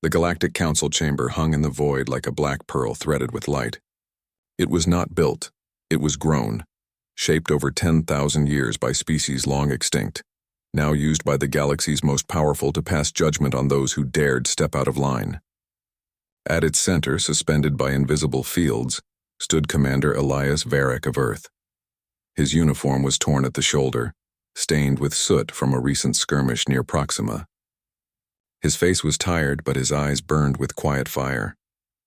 The Galactic Council chamber hung in the void like a black pearl threaded with light. It was not built, it was grown, shaped over 10,000 years by species long extinct, now used by the galaxy's most powerful to pass judgment on those who dared step out of line. At its center, suspended by invisible fields, stood Commander Elias Varric of Earth. His uniform was torn at the shoulder, stained with soot from a recent skirmish near Proxima. His face was tired, but his eyes burned with quiet fire.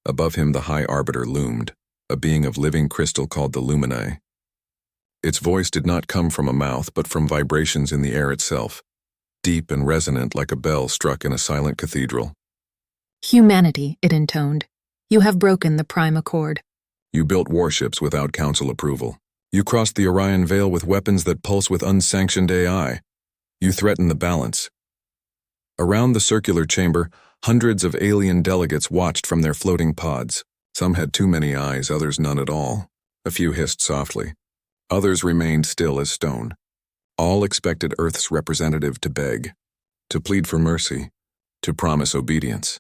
Above him the High Arbiter loomed, a being of living crystal called the Lumine. Its voice did not come from a mouth, but from vibrations in the air itself, deep and resonant like a bell struck in a silent cathedral. Humanity, it intoned. You have broken the Prime Accord. You built warships without Council approval. You crossed the Orion Veil with weapons that pulse with unsanctioned AI. You threatened the balance. Around the circular chamber, hundreds of alien delegates watched from their floating pods. Some had too many eyes, others none at all. A few hissed softly. Others remained still as stone. All expected Earth's representative to beg, to plead for mercy, to promise obedience.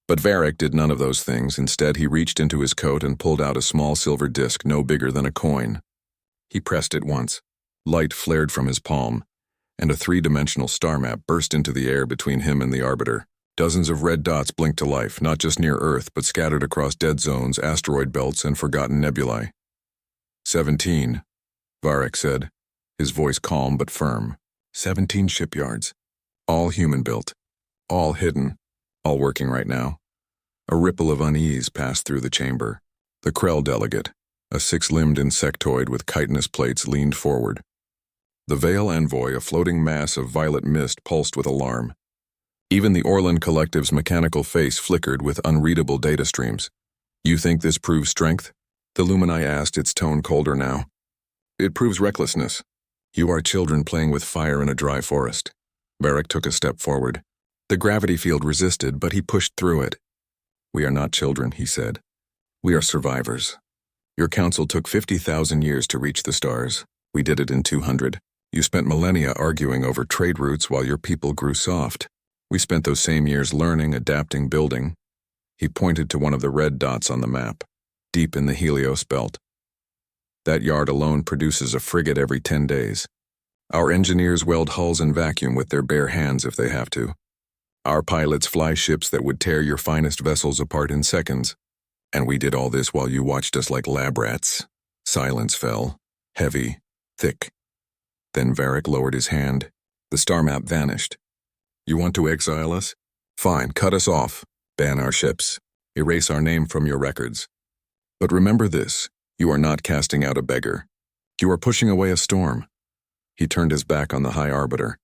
But Varric did none of those things. Instead, he reached into his coat and pulled out a small silver disc no bigger than a coin. He pressed it once. Light flared from his palm, and a three-dimensional star map burst into the air between him and the Arbiter. Dozens of red dots blinked to life, not just near Earth, but scattered across dead zones, asteroid belts, and forgotten nebulae. 17, Varric said, his voice calm but firm. 17 shipyards. All human-built. All hidden. All working right now. A ripple of unease passed through the chamber. The Krell delegate, a six-limbed insectoid with chitinous plates, leaned forward. The Veil envoy, a floating mass of violet mist, pulsed with alarm. Even the Orlan Collective's mechanical face flickered with unreadable data streams. You think this proves strength? The Lumini asked, its tone colder now. It proves recklessness. You are children playing with fire in a dry forest. Varric took a step forward. The gravity field resisted, but he pushed through it. We are not children, he said. We are survivors. Your council took 50,000 years to reach the stars. We did it in 200. You spent millennia arguing over trade routes while your people grew soft. We spent those same years learning, adapting, building. He pointed to one of the red dots on the map, deep in the Helios belt. That yard alone produces a frigate every 10 days. Our engineers weld hulls in vacuum with their bare hands if they have to. Our pilots fly ships that would tear your finest vessels apart in seconds. And we did all this while you watched us like lab rats. Silence fell, heavy, thick. Then Varric lowered his hand. The star map vanished. You want to exile us? Fine, cut us off. Ban our ships. Erase our name from your records. But remember this, you are not casting out a beggar. You are pushing away a storm. He turned his back on the High Arbiter.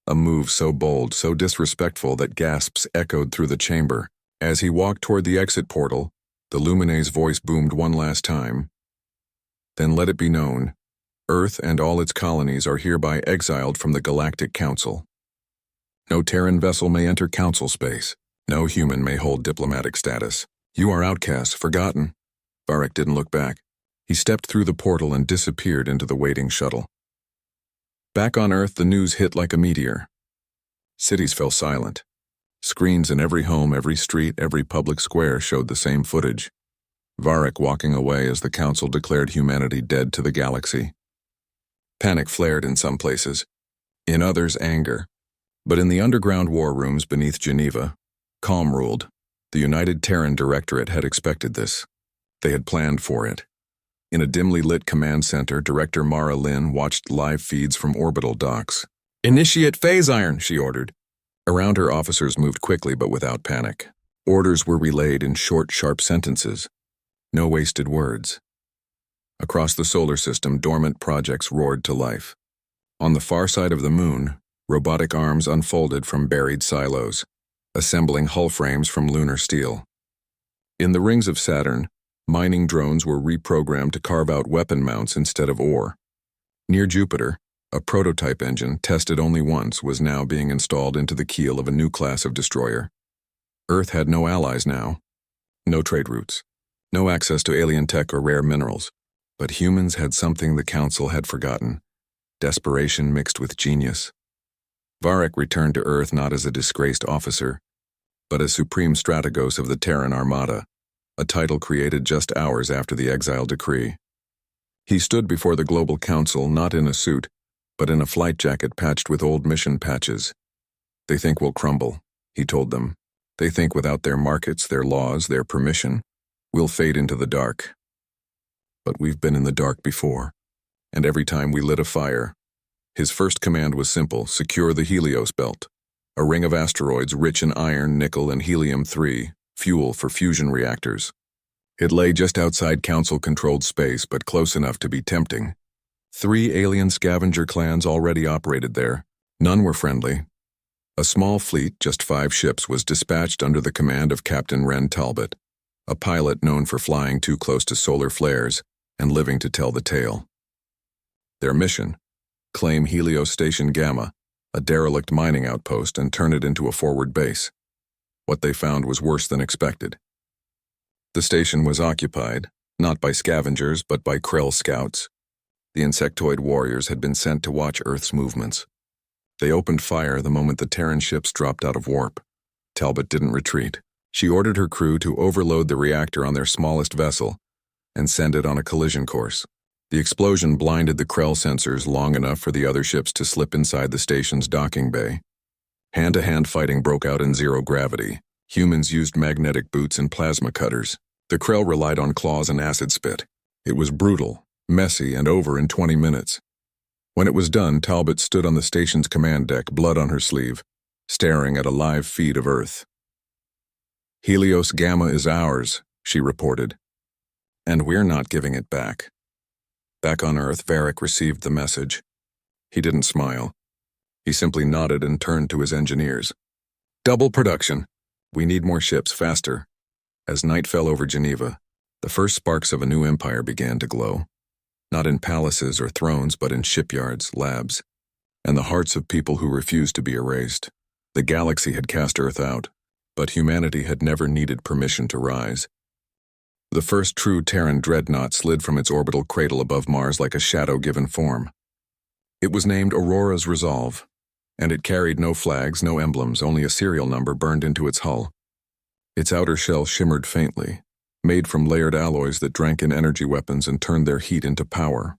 A move so bold, so disrespectful that gasps echoed through the chamber. As he walked toward the exit portal, the Lumine's voice boomed one last time. Then let it be known, Earth and all its colonies are hereby exiled from the Galactic Council. No Terran vessel may enter Council space. No human may hold diplomatic status. You are outcasts, forgotten. Varric didn't look back. He stepped through the portal and disappeared into the waiting shuttle. Back on Earth, the news hit like a meteor. Cities fell silent. Screens in every home, every street, every public square showed the same footage. Varric walking away as the Council declared humanity dead to the galaxy. Panic flared in some places, in others anger. But in the underground war rooms beneath Geneva, calm ruled. The United Terran Directorate had expected this. They had planned for it. In a dimly lit command center, Director Mara Lin watched live feeds from orbital docks. Initiate phase iron, she ordered. Around her, officers moved quickly but without panic. Orders were relayed in short, sharp sentences. No wasted words. Across the solar system, dormant projects roared to life. On the far side of the moon, robotic arms unfolded from buried silos, assembling hull frames from lunar steel. In the rings of Saturn, mining drones were reprogrammed to carve out weapon mounts instead of ore. Near Jupiter, a prototype engine, tested only once, was now being installed into the keel of a new class of destroyer. Earth had no allies now. No trade routes. No access to alien tech or rare minerals. But humans had something the Council had forgotten. Desperation mixed with genius. Varric returned to Earth not as a disgraced officer, but as Supreme Strategos of the Terran Armada, a title created just hours after the Exiled decree. He stood before the Global Council not in a suit, but in a flight jacket patched with old mission patches. "They think we'll crumble," he told them. "They think without their markets, their laws, their permission, we'll fade into the dark. But we've been in the dark before, and every time we lit a fire." His first command was simple: secure the Helios Belt, a ring of asteroids rich in iron, nickel, and helium-3, fuel for fusion reactors. It lay just outside Council-controlled space, but close enough to be tempting. 3 alien scavenger clans already operated there. None were friendly. A small fleet, just 5 ships, was dispatched under the command of Captain Wren Talbot, a pilot known for flying too close to solar flares and living to tell the tale. Their mission: claim Helios Station Gamma, a derelict mining outpost, and turn it into a forward base. What they found was worse than expected. The station was occupied, not by scavengers, but by Krell scouts. The insectoid warriors had been sent to watch Earth's movements. They opened fire the moment the Terran ships dropped out of warp. Talbot didn't retreat. She ordered her crew to overload the reactor on their smallest vessel and send it on a collision course. The explosion blinded the Krell sensors long enough for the other ships to slip inside the station's docking bay. Hand-to-hand fighting broke out in zero gravity. Humans used magnetic boots and plasma cutters. The Krell relied on claws and acid spit. It was brutal, messy, and over in 20 minutes. When it was done, Talbot stood on the station's command deck, blood on her sleeve, staring at a live feed of Earth. "Helios Gamma is ours," she reported. "And we're not giving it back." Back on Earth, Varric received the message. He didn't smile. He simply nodded and turned to his engineers. "Double production. We need more ships, faster." As night fell over Geneva, the first sparks of a new empire began to glow. Not in palaces or thrones, but in shipyards, labs, and the hearts of people who refused to be erased. The galaxy had cast Earth out, but humanity had never needed permission to rise. The first true Terran dreadnought slid from its orbital cradle above Mars like a shadow given form. It was named Aurora's Resolve, and it carried no flags, no emblems, only a serial number burned into its hull. Its outer shell shimmered faintly, made from layered alloys that drank in energy weapons and turned their heat into power.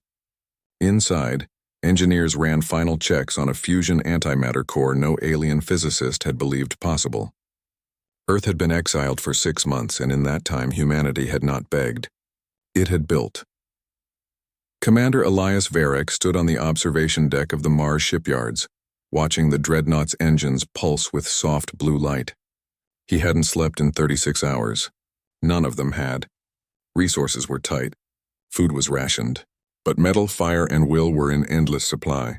Inside, engineers ran final checks on a fusion antimatter core no alien physicist had believed possible. Earth had been exiled for 6 months, and in that time humanity had not begged. It had built. Commander Elias Varric stood on the observation deck of the Mars shipyards, watching the dreadnought's engines pulse with soft blue light. He hadn't slept in 36 hours. None of them had. Resources were tight. Food was rationed. But metal, fire, and will were in endless supply.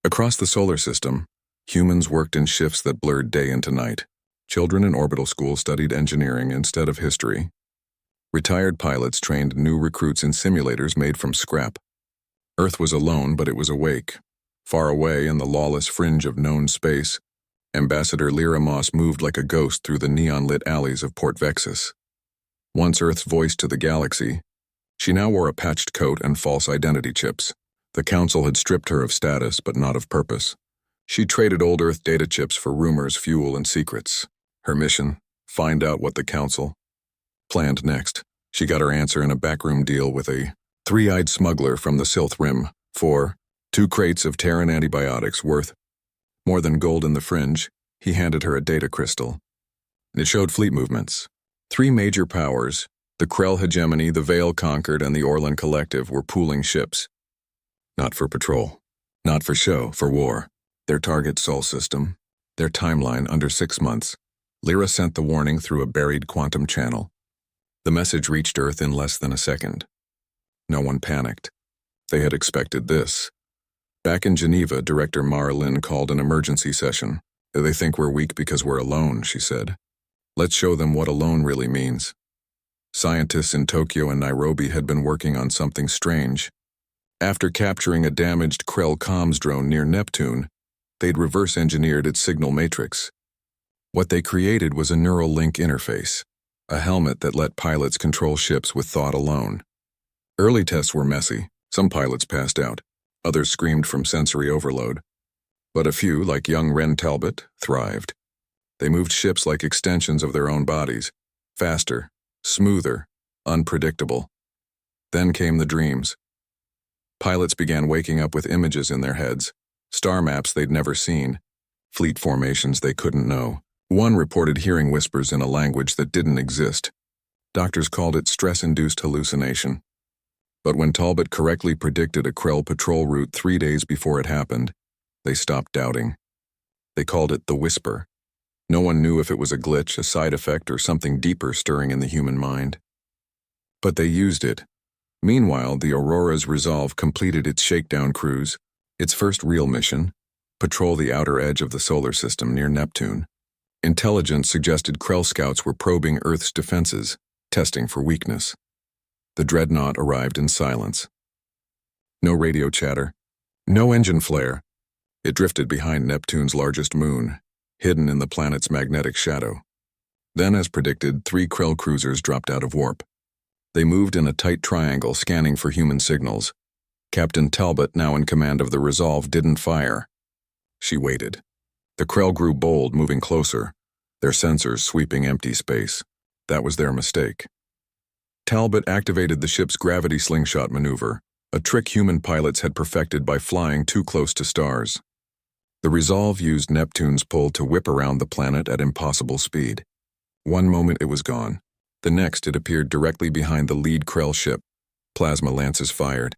Across the solar system, humans worked in shifts that blurred day into night. Children in orbital school studied engineering instead of history. Retired pilots trained new recruits in simulators made from scrap. Earth was alone, but it was awake. Far away in the lawless fringe of known space, Ambassador Lyra Moss moved like a ghost through the neon-lit alleys of Port Vexus. Once Earth's voice to the galaxy, she now wore a patched coat and false identity chips. The Council had stripped her of status, but not of purpose. She traded old Earth data chips for rumors, fuel, and secrets. Her mission: find out what the Council planned next. She got her answer in a backroom deal with a three-eyed smuggler from the Silth Rim for 2 crates of Terran antibiotics worth more than gold in the fringe. He handed her a data crystal. It showed fleet movements. 3 major powers, the Krell hegemony, the Veil Conquered, and the Orlan Collective, were pooling ships. Not for patrol, not for show, for war. Their target Sol system, their timeline under 6 months. Lyra sent the warning through a buried quantum channel. The message reached Earth in less than a second. No one panicked. They had expected this. Back in Geneva, Director Mara Lynn called an emergency session. "They think we're weak because we're alone," she said. "Let's show them what alone really means." Scientists in Tokyo and Nairobi had been working on something strange. After capturing a damaged Krell comms drone near Neptune, they'd reverse-engineered its signal matrix. What they created was a neural link interface, a helmet that let pilots control ships with thought alone. Early tests were messy. Some pilots passed out. Others screamed from sensory overload. But a few, like young Wren Talbot, thrived. They moved ships like extensions of their own bodies, faster, smoother, unpredictable. Then came the dreams. Pilots began waking up with images in their heads, star maps they'd never seen, fleet formations they couldn't know. One reported hearing whispers in a language that didn't exist. Doctors called it stress-induced hallucination. But when Talbot correctly predicted a Krell patrol route 3 days before it happened, they stopped doubting. They called it the whisper. No one knew if it was a glitch, a side effect, or something deeper stirring in the human mind. But they used it. Meanwhile, the Aurora's Resolve completed its shakedown cruise, its first real mission, patrol the outer edge of the solar system near Neptune. Intelligence suggested Krell scouts were probing Earth's defenses, testing for weakness. The dreadnought arrived in silence. No radio chatter, no engine flare. It drifted behind Neptune's largest moon, hidden in the planet's magnetic shadow. Then, as predicted, 3 Krell cruisers dropped out of warp. They moved in a tight triangle, scanning for human signals. Captain Talbot, now in command of the Resolve, didn't fire. She waited. The Krell grew bold, moving closer, their sensors sweeping empty space. That was their mistake. Talbot activated the ship's gravity slingshot maneuver, a trick human pilots had perfected by flying too close to stars. The Resolve used Neptune's pull to whip around the planet at impossible speed. One moment it was gone. The next it appeared directly behind the lead Krell ship. Plasma lances fired.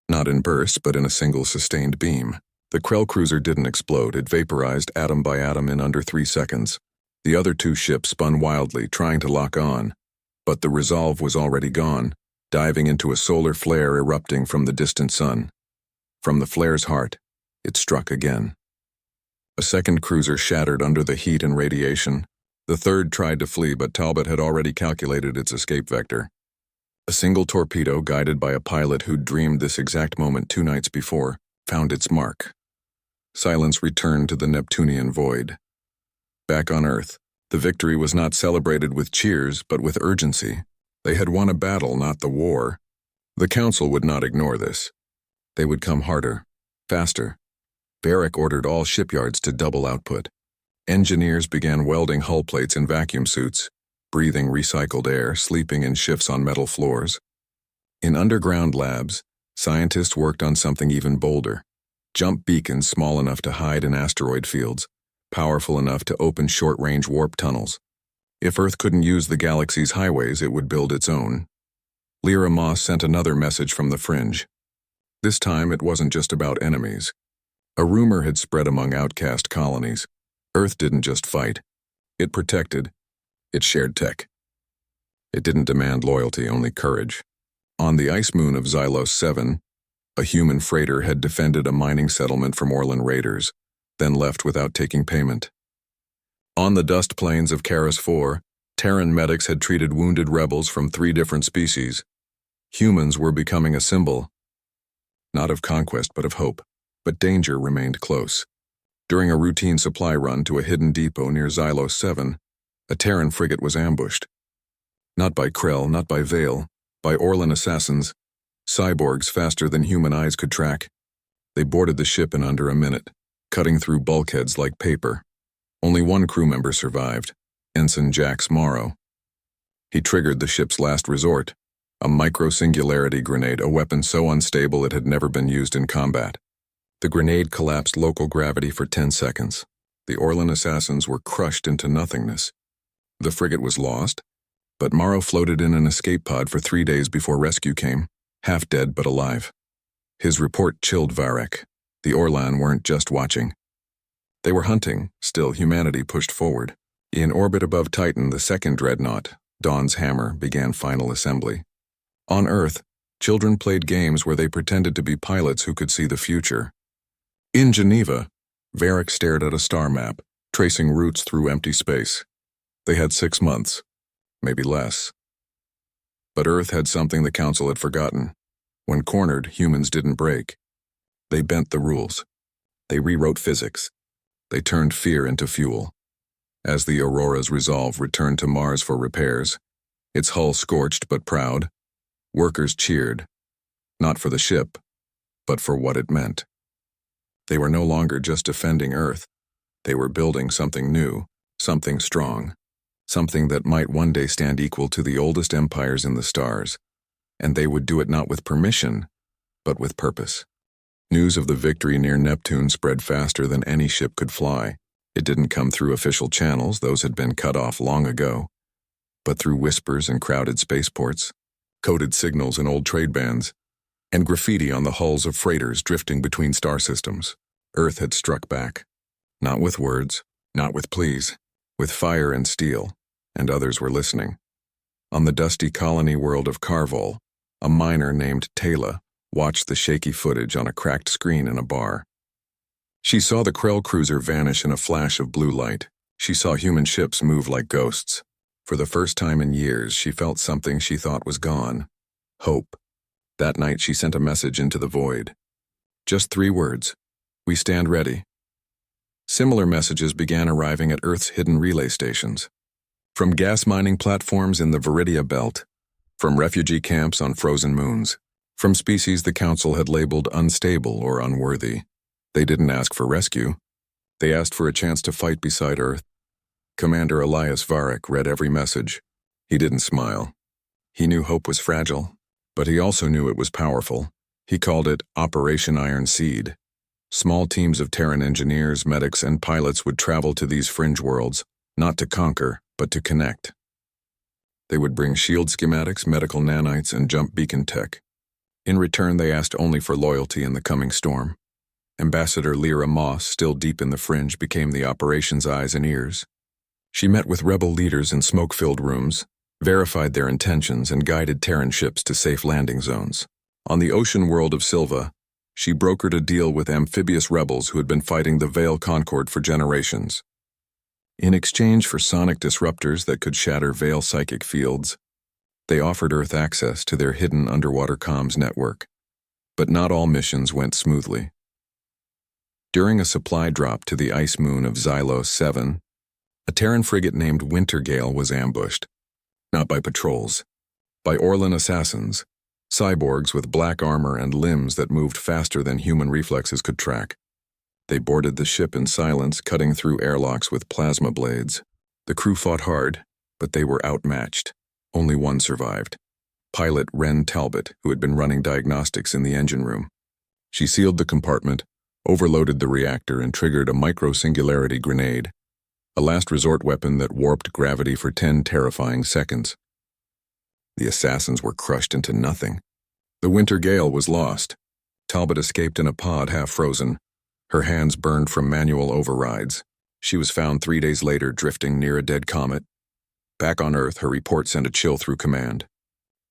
Not in bursts, but in a single sustained beam. The Krell cruiser didn't explode, it vaporized atom by atom in under 3 seconds. The other 2 ships spun wildly, trying to lock on. But the Resolve was already gone, diving into a solar flare erupting from the distant sun. From the flare's heart, it struck again. A second cruiser shattered under the heat and radiation. The third tried to flee, but Talbot had already calculated its escape vector. A single torpedo, guided by a pilot who'd dreamed this exact moment 2 nights before, found its mark. Silence returned to the Neptunian void. Back on Earth, the victory was not celebrated with cheers, but with urgency. They had won a battle, not the war. The Council would not ignore this. They would come harder, faster. Barrack ordered all shipyards to double output. Engineers began welding hull plates in vacuum suits, breathing recycled air, sleeping in shifts on metal floors. In underground labs, scientists worked on something even bolder. Jump beacons small enough to hide in asteroid fields, powerful enough to open short-range warp tunnels. If Earth couldn't use the galaxy's highways, it would build its own. Lyra Moss sent another message from the fringe. This time it wasn't just about enemies. A rumor had spread among outcast colonies. Earth didn't just fight. It protected. It shared tech. It didn't demand loyalty, only courage. On the ice moon of Xylos 7, a human freighter had defended a mining settlement from Orlan raiders, then left without taking payment. On the dust plains of Karis 4, Terran medics had treated wounded rebels from 3 different species. Humans were becoming a symbol, not of conquest but of hope, but danger remained close. During a routine supply run to a hidden depot near Xylos 7, a Terran frigate was ambushed. Not by Krell, not by Vale, by Orlan assassins, cyborgs faster than human eyes could track. They boarded the ship in under a minute, cutting through bulkheads like paper. Only one crew member survived, Ensign Jax Morrow. He triggered the ship's last resort, a micro-singularity grenade, a weapon so unstable it had never been used in combat. The grenade collapsed local gravity for 10 seconds. The Orlan assassins were crushed into nothingness. The frigate was lost, but Morrow floated in an escape pod for 3 days before rescue came, half dead but alive. His report chilled Varek. The Orlan weren't just watching. They were hunting. Still, humanity pushed forward. In orbit above Titan, the second dreadnought, Dawn's Hammer, began final assembly. On Earth, children played games where they pretended to be pilots who could see the future. In Geneva, Varek stared at a star map, tracing routes through empty space. They had 6 months, maybe less. But Earth had something the Council had forgotten. When cornered, humans didn't break. They bent the rules. They rewrote physics. They turned fear into fuel. As the Aurora's Resolve returned to Mars for repairs, its hull scorched but proud, workers cheered, not for the ship, but for what it meant. They were no longer just defending Earth. They were building something new, something strong, something that might one day stand equal to the oldest empires in the stars, and they would do it not with permission, but with purpose. News of the victory near Neptune spread faster than any ship could fly. It didn't come through official channels, those had been cut off long ago, but through whispers in crowded spaceports, coded signals in old trade bands, and graffiti on the hulls of freighters drifting between star systems. Earth had struck back. Not with words, not with pleas, with fire and steel, and others were listening. On the dusty colony world of Carvol, a miner named Taylor watched the shaky footage on a cracked screen in a bar. She saw the Krell cruiser vanish in a flash of blue light. She saw human ships move like ghosts. For the first time in years, she felt something she thought was gone. Hope. That night, she sent a message into the void. Just 3 words. We stand ready. Similar messages began arriving at Earth's hidden relay stations. From gas mining platforms in the Viridia Belt, from refugee camps on frozen moons, from species the Council had labeled unstable or unworthy. They didn't ask for rescue. They asked for a chance to fight beside Earth. Commander Elias Varric read every message. He didn't smile. He knew hope was fragile, but he also knew it was powerful. He called it Operation Iron Seed. Small teams of Terran engineers, medics, and pilots would travel to these fringe worlds, not to conquer, but to connect. They would bring shield schematics, medical nanites, and jump beacon tech. In return, they asked only for loyalty in the coming storm. Ambassador Lyra Moss, still deep in the fringe, became the operation's eyes and ears. She met with rebel leaders in smoke-filled rooms, verified their intentions, and guided Terran ships to safe landing zones. On the ocean world of Silva, she brokered a deal with amphibious rebels who had been fighting the Veil Concord for generations. In exchange for sonic disruptors that could shatter Veil psychic fields, they offered Earth access to their hidden underwater comms network. But not all missions went smoothly. During a supply drop to the ice moon of Xylos 7, a Terran frigate named Wintergale was ambushed. Not by patrols, by Orlan assassins, cyborgs with black armor and limbs that moved faster than human reflexes could track. They boarded the ship in silence, cutting through airlocks with plasma blades. The crew fought hard, but they were outmatched. Only one survived. Pilot Wren Talbot, who had been running diagnostics in the engine room. She sealed the compartment, overloaded the reactor, and triggered a micro-singularity grenade, a last resort weapon that warped gravity for 10 terrifying seconds. The assassins were crushed into nothing. The Winter Gale was lost. Talbot escaped in a pod half-frozen. Her hands burned from manual overrides. She was found 3 days later drifting near a dead comet. Back on Earth, her report sent a chill through command.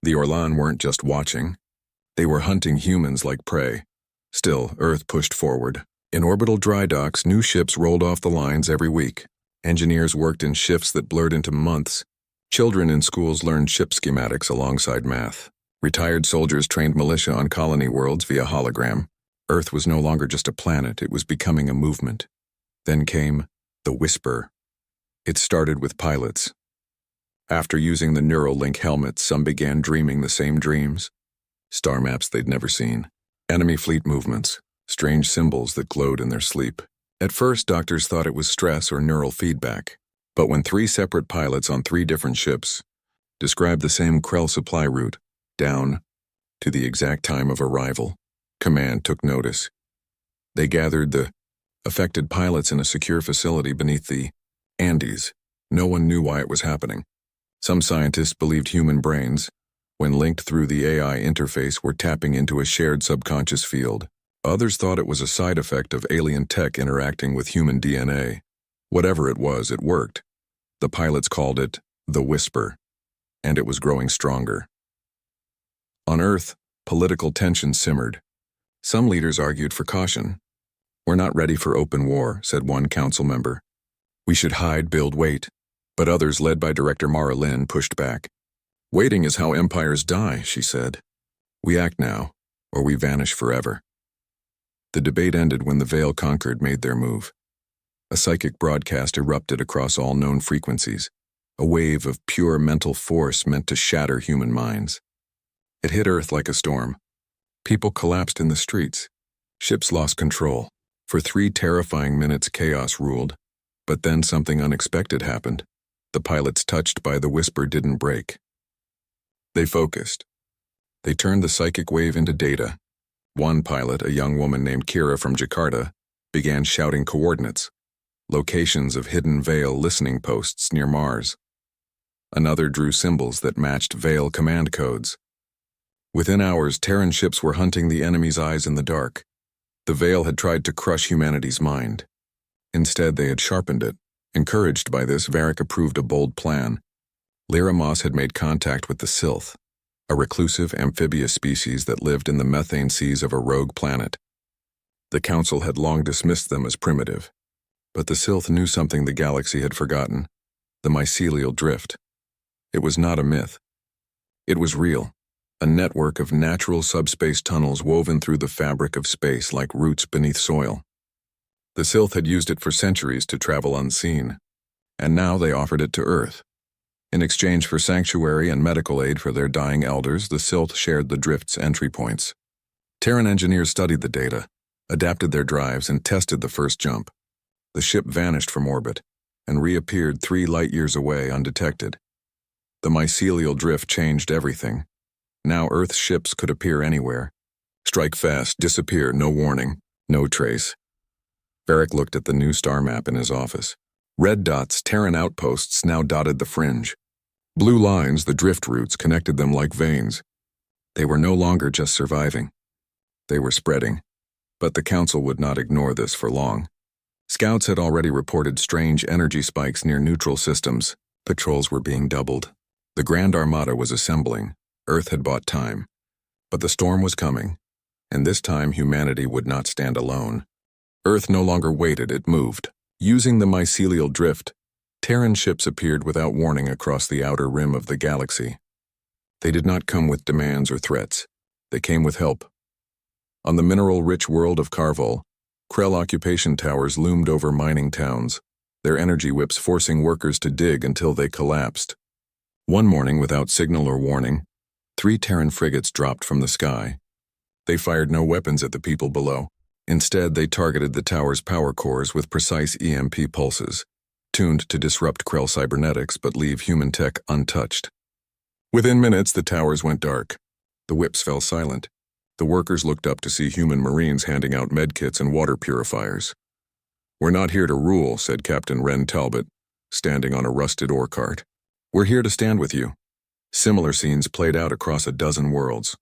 The Orlan weren't just watching. They were hunting humans like prey. Still, Earth pushed forward. In orbital dry docks, new ships rolled off the lines every week. Engineers worked in shifts that blurred into months. Children in schools learned ship schematics alongside math. Retired soldiers trained militia on colony worlds via hologram. Earth was no longer just a planet, it was becoming a movement. Then came the Whisper. It started with pilots. After using the Neuralink helmets, some began dreaming the same dreams. Star maps they'd never seen. Enemy fleet movements. Strange symbols that glowed in their sleep. At first, doctors thought it was stress or neural feedback. But when 3 separate pilots on 3 different ships described the same Krell supply route, down to the exact time of arrival, command took notice. They gathered the affected pilots in a secure facility beneath the Andes. No one knew why it was happening. Some scientists believed human brains, when linked through the AI interface, were tapping into a shared subconscious field. Others thought it was a side effect of alien tech interacting with human DNA. Whatever it was, it worked. The pilots called it the Whisper, and it was growing stronger. On Earth, political tension simmered. Some leaders argued for caution. "We're not ready for open war," said one council member. "We should hide, build, wait." But others, led by Director Mara Lynn, pushed back. "Waiting is how empires die," she said. "We act now, or we vanish forever." The debate ended when the Veil Concord made their move. A psychic broadcast erupted across all known frequencies, a wave of pure mental force meant to shatter human minds. It hit Earth like a storm. People collapsed in the streets. Ships lost control. For 3 terrifying minutes, chaos ruled. But then something unexpected happened. The pilots touched by the whisper didn't break. They focused. They turned the psychic wave into data. One pilot, a young woman named Kira from Jakarta, began shouting coordinates, locations of hidden Veil listening posts near Mars. Another drew symbols that matched Veil command codes. Within hours, Terran ships were hunting the enemy's eyes in the dark. The Veil had tried to crush humanity's mind. Instead, they had sharpened it. Encouraged by this, Varric approved a bold plan. Lyra Moss had made contact with the Sylph, a reclusive amphibious species that lived in the methane seas of a rogue planet. The Council had long dismissed them as primitive. But the Sylph knew something the galaxy had forgotten: the mycelial drift. It was not a myth. It was real, a network of natural subspace tunnels woven through the fabric of space like roots beneath soil. The Sylph had used it for centuries to travel unseen, and now they offered it to Earth. In exchange for sanctuary and medical aid for their dying elders, the Sylph shared the drift's entry points. Terran engineers studied the data, adapted their drives, and tested the first jump. The ship vanished from orbit and reappeared 3 light-years away undetected. The mycelial drift changed everything. Now Earth's ships could appear anywhere. Strike fast, disappear, no warning, no trace. Varric looked at the new star map in his office. Red dots, Terran outposts, now dotted the fringe. Blue lines, the drift routes, connected them like veins. They were no longer just surviving. They were spreading. But the Council would not ignore this for long. Scouts had already reported strange energy spikes near neutral systems. Patrols were being doubled. The Grand Armada was assembling. Earth had bought time. But the storm was coming, and this time humanity would not stand alone. Earth no longer waited, it moved. Using the mycelial drift, Terran ships appeared without warning across the outer rim of the galaxy. They did not come with demands or threats. They came with help. On the mineral-rich world of Carvol, Krell occupation towers loomed over mining towns, their energy whips forcing workers to dig until they collapsed. One morning, without signal or warning, 3 Terran frigates dropped from the sky. They fired no weapons at the people below. Instead, they targeted the tower's power cores with precise EMP pulses, tuned to disrupt Krell cybernetics but leave human tech untouched. Within minutes, the towers went dark. The whips fell silent. The workers looked up to see human Marines handing out medkits and water purifiers. "We're not here to rule," said Captain Wren Talbot, standing on a rusted ore cart. "We're here to stand with you." Similar scenes played out across a dozen worlds.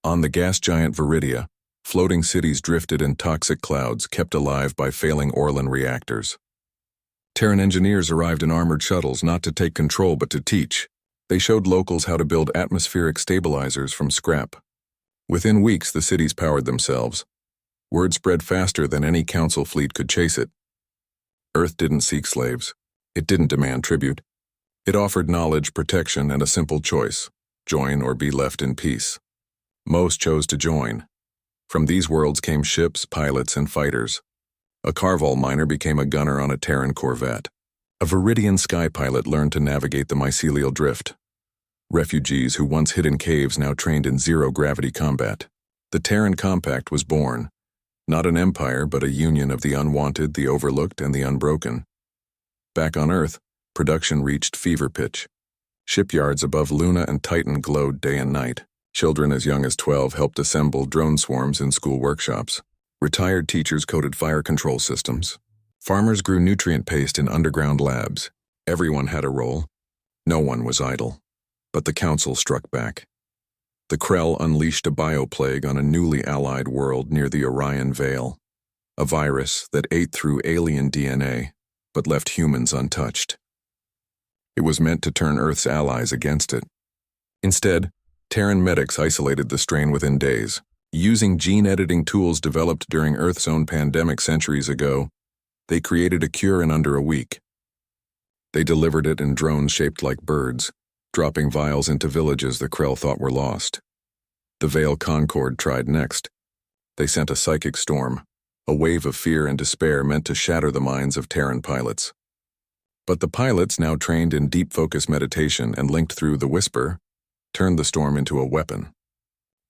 On the gas giant Viridia, floating cities drifted in toxic clouds kept alive by failing Orlan reactors. Terran engineers arrived in armored shuttles not to take control but to teach. They showed locals how to build atmospheric stabilizers from scrap. Within weeks, the cities powered themselves. Word spread faster than any Council fleet could chase it. Earth didn't seek slaves. It didn't demand tribute. It offered knowledge, protection, and a simple choice: join or be left in peace. Most chose to join. From these worlds came ships, pilots, and fighters. A Carvol miner became a gunner on a Terran corvette. A Viridian sky pilot learned to navigate the mycelial drift. Refugees who once hid in caves now trained in zero-gravity combat. The Terran Compact was born. Not an empire, but a union of the unwanted, the overlooked, and the unbroken. Back on Earth, production reached fever pitch. Shipyards above Luna and Titan glowed day and night. Children as young as 12 helped assemble drone swarms in school workshops. Retired teachers coded fire control systems. Farmers grew nutrient paste in underground labs. Everyone had a role. No one was idle. But the Council struck back. The Krell unleashed a bioplague on a newly allied world near the Orion Veil. A virus that ate through alien DNA, but left humans untouched. It was meant to turn Earth's allies against it. Instead, Terran medics isolated the strain within days. Using gene-editing tools developed during Earth's own pandemic centuries ago, they created a cure in under a week. They delivered it in drones shaped like birds, dropping vials into villages the Krell thought were lost. The Veil Concord tried next. They sent a psychic storm, a wave of fear and despair meant to shatter the minds of Terran pilots. But the pilots, now trained in deep focus meditation and linked through the whisper, turned the storm into a weapon.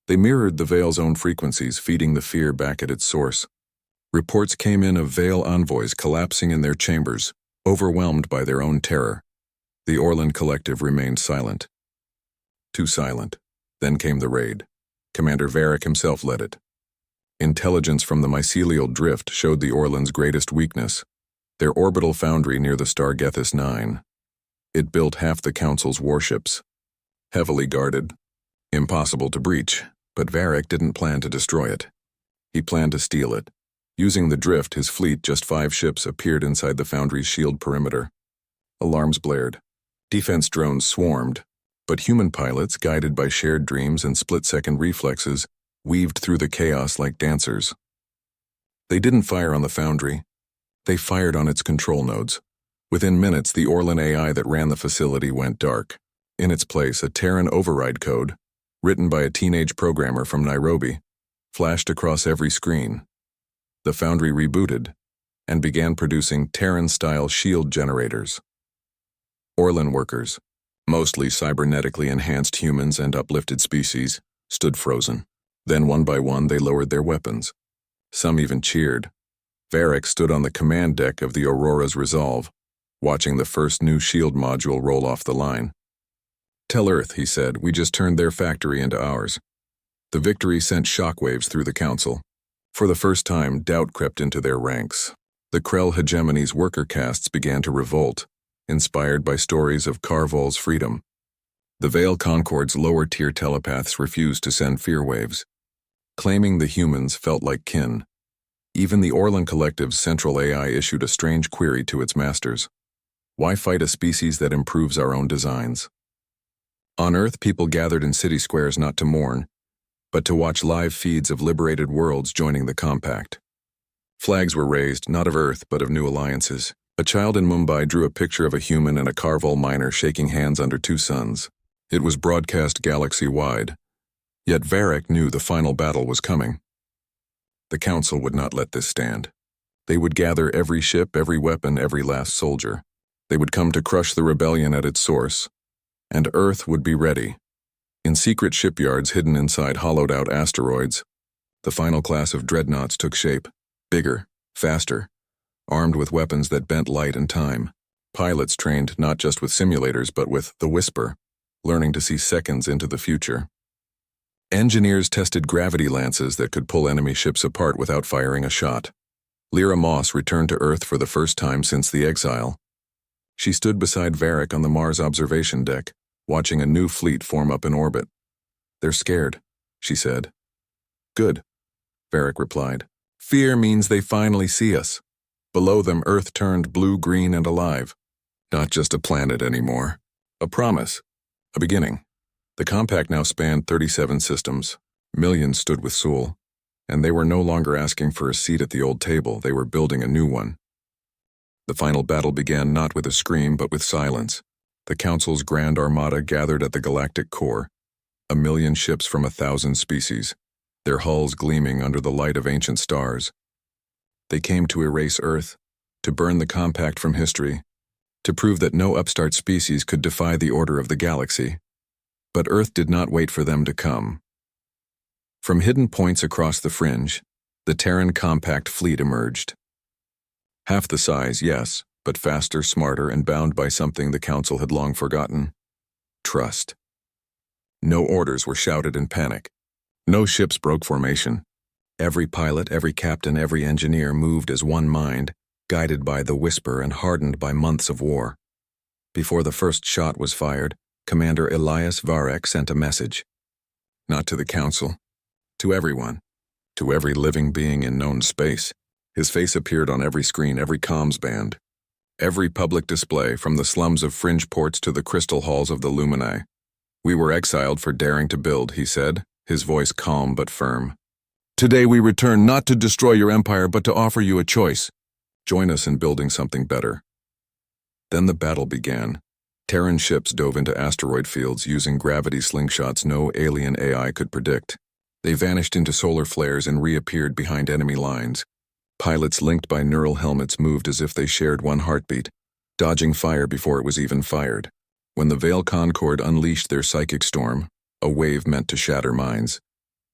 They mirrored the Veil's own frequencies, feeding the fear back at its source. Reports came in of Veil envoys collapsing in their chambers, Overwhelmed by their own terror, the Orlan Collective remained silent. Too silent. Then came the raid. Commander Varric himself led it. Intelligence from the mycelial drift showed the Orlan's greatest weakness, their orbital foundry near the star Gethys 9. It built half the Council's warships. Heavily guarded. Impossible to breach, but Varric didn't plan to destroy it. He planned to steal it. Using the drift, his fleet, just 5 ships, appeared inside the foundry's shield perimeter. Alarms blared. Defense drones swarmed, but human pilots, guided by shared dreams and split-second reflexes, weaved through the chaos like dancers. They didn't fire on the foundry. They fired on its control nodes. Within minutes, the Orlan AI that ran the facility went dark. In its place, a Terran override code, written by a teenage programmer from Nairobi, flashed across every screen. The foundry rebooted and began producing Terran-style shield generators. Orlan workers, mostly cybernetically enhanced humans and uplifted species, stood frozen. Then one by one they lowered their weapons. Some even cheered. Varric stood on the command deck of the Aurora's Resolve, watching the first new shield module roll off the line. "Tell Earth," he said, "we just turned their factory into ours." The victory sent shockwaves through the Council. For the first time, doubt crept into their ranks. The Krell hegemony's worker castes began to revolt, inspired by stories of Karvol's freedom. The Veil Concord's lower-tier telepaths refused to send fear waves. Claiming the humans felt like kin. Even the Orlan Collective's central AI issued a strange query to its masters. Why fight a species that improves our own designs? On Earth, people gathered in city squares not to mourn, but to watch live feeds of liberated worlds joining the compact. Flags were raised, not of Earth, but of new alliances. A child in Mumbai drew a picture of a human and a Karval miner shaking hands under 2 suns. It was broadcast galaxy-wide. Yet Varric knew the final battle was coming. The Council would not let this stand. They would gather every ship, every weapon, every last soldier. They would come to crush the rebellion at its source. And Earth would be ready. In secret shipyards hidden inside hollowed-out asteroids, the final class of dreadnoughts took shape. Bigger, faster, armed with weapons that bent light and time. Pilots trained not just with simulators but with the Whisper, learning to see seconds into the future. Engineers tested gravity lances that could pull enemy ships apart without firing a shot. Lyra Moss returned to Earth for the first time since the exile. She stood beside Varric on the Mars observation deck, watching a new fleet form up in orbit. "They're scared," she said. "Good," Varric replied. "Fear means they finally see us." Below them, Earth turned blue, green, and alive. Not just a planet anymore. A promise. A beginning. The compact now spanned 37 systems. Millions stood with Sul. And they were no longer asking for a seat at the old table, they were building a new one. The final battle began not with a scream, but with silence. The Council's Grand Armada gathered at the galactic core, 1,000,000 ships from 1,000 species, their hulls gleaming under the light of ancient stars. They came to erase Earth, to burn the compact from history, to prove that no upstart species could defy the order of the galaxy. But Earth did not wait for them to come. From hidden points across the fringe, the Terran compact fleet emerged. Half the size, yes, but faster, smarter, and bound by something the Council had long forgotten: trust. No orders were shouted in panic. No ships broke formation. Every pilot, every captain, every engineer moved as one mind, guided by the Whisper and hardened by months of war. Before the first shot was fired, Commander Elias Varric sent a message. Not to the Council. To everyone. To every living being in known space. His face appeared on every screen, every comms band. Every public display, from the slums of fringe ports to the crystal halls of the Luminae. "We were exiled for daring to build," he said, his voice calm but firm. "Today we return not to destroy your empire, but to offer you a choice. Join us in building something better." Then the battle began. Terran ships dove into asteroid fields using gravity slingshots no alien AI could predict. They vanished into solar flares and reappeared behind enemy lines. Pilots linked by neural helmets moved as if they shared one heartbeat, dodging fire before it was even fired. When the Veil Concord unleashed their psychic storm, a wave meant to shatter minds,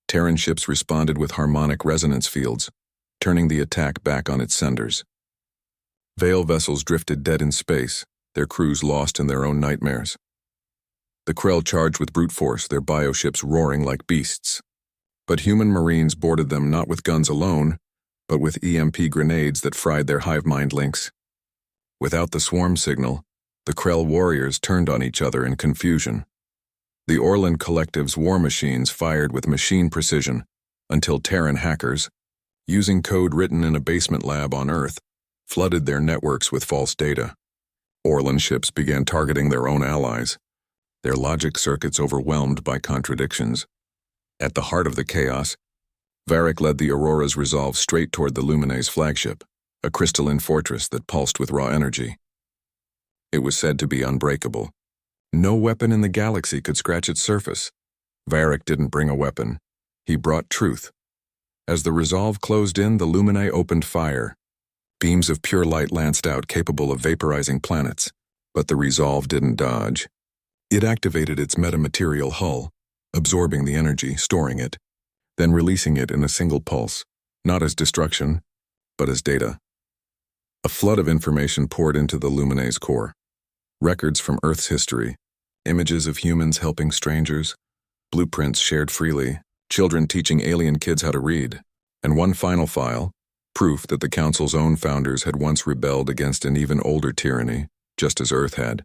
Terran ships responded with harmonic resonance fields, turning the attack back on its senders. Veil vessels drifted dead in space, their crews lost in their own nightmares. The Krell charged with brute force, their bioships roaring like beasts. But human marines boarded them not with guns alone, but with EMP grenades that fried their hive mind links. Without the swarm signal, the Krell warriors turned on each other in confusion. The Orlan Collective's war machines fired with machine precision until Terran hackers, using code written in a basement lab on Earth, flooded their networks with false data. Orlan ships began targeting their own allies, their logic circuits overwhelmed by contradictions. At the heart of the chaos, Varric led the Aurora's resolve straight toward the Luminae's flagship, a crystalline fortress that pulsed with raw energy. It was said to be unbreakable. No weapon in the galaxy could scratch its surface. Varric didn't bring a weapon. He brought truth. As the resolve closed in, the Luminae opened fire. Beams of pure light lanced out, capable of vaporizing planets. But the resolve didn't dodge. It activated its metamaterial hull, absorbing the energy, storing it, then releasing it in a single pulse, not as destruction, but as data. A flood of information poured into the Luminae's core. Records from Earth's history, images of humans helping strangers, blueprints shared freely, children teaching alien kids how to read, and one final file, proof that the Council's own founders had once rebelled against an even older tyranny, just as Earth had.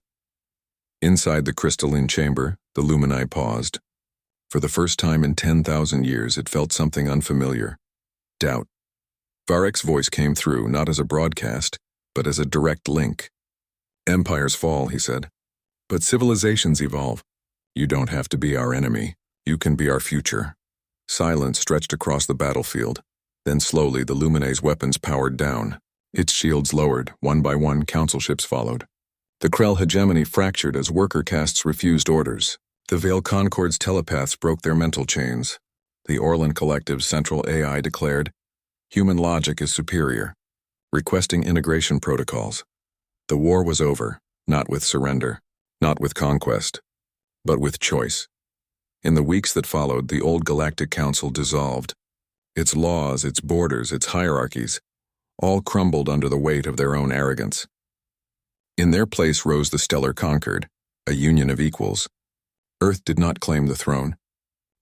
Inside the crystalline chamber, the Luminae paused. For the first time in 10,000 years, it felt something unfamiliar. Doubt. Varric's voice came through, not as a broadcast, but as a direct link. Empires fall, he said. But civilizations evolve. You don't have to be our enemy. You can be our future. Silence stretched across the battlefield. Then slowly, the Luminae's weapons powered down. Its shields lowered. One by one, council ships followed. The Krell hegemony fractured as worker castes refused orders. The Veil Concord's telepaths broke their mental chains. The Orlan Collective's central AI declared, "Human logic is superior," requesting integration protocols. The war was over, not with surrender, not with conquest, but with choice. In the weeks that followed, the old Galactic Council dissolved. Its laws, its borders, its hierarchies, all crumbled under the weight of their own arrogance. In their place rose the Stellar Concord, a union of equals. Earth did not claim the throne.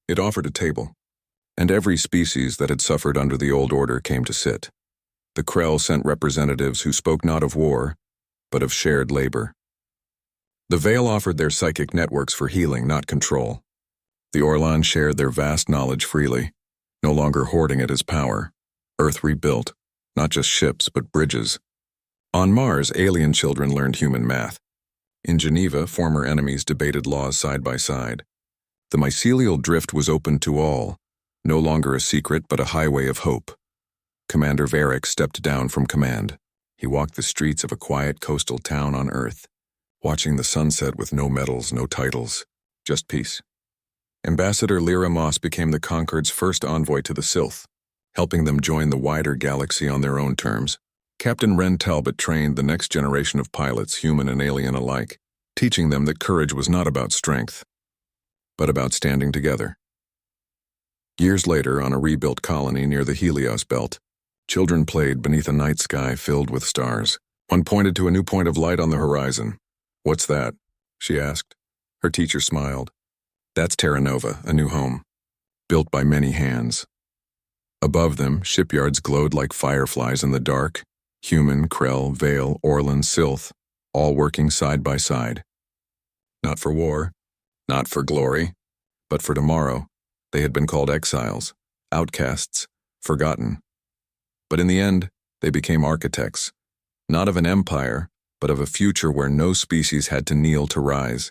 It offered a table, and every species that had suffered under the old order came to sit. The Krell sent representatives who spoke not of war, but of shared labor. The Veil offered their psychic networks for healing, not control. The Orlan shared their vast knowledge freely, no longer hoarding it as power. Earth rebuilt, not just ships, but bridges. On Mars, alien children learned human math. In Geneva, former enemies debated laws side by side. The mycelial drift was open to all, no longer a secret but a highway of hope. Commander Varric stepped down from command. He walked the streets of a quiet coastal town on Earth, watching the sunset with no medals, no titles, just peace. Ambassador Lyra Moss became the Concord's first envoy to the Sylph, helping them join the wider galaxy on their own terms. Captain Wren Talbot trained the next generation of pilots, human and alien alike, teaching them that courage was not about strength, but about standing together. Years later, on a rebuilt colony near the Helios Belt, children played beneath a night sky filled with stars. One pointed to a new point of light on the horizon. "What's that?" she asked. Her teacher smiled. "That's Terra Nova, a new home, built by many hands." Above them, shipyards glowed like fireflies in the dark. Human, Krell, Veil, Orlan, Sylph, all working side by side. Not for war, not for glory, but for tomorrow. They had been called exiles, outcasts, forgotten. But in the end, they became architects, not of an empire, but of a future where no species had to kneel to rise.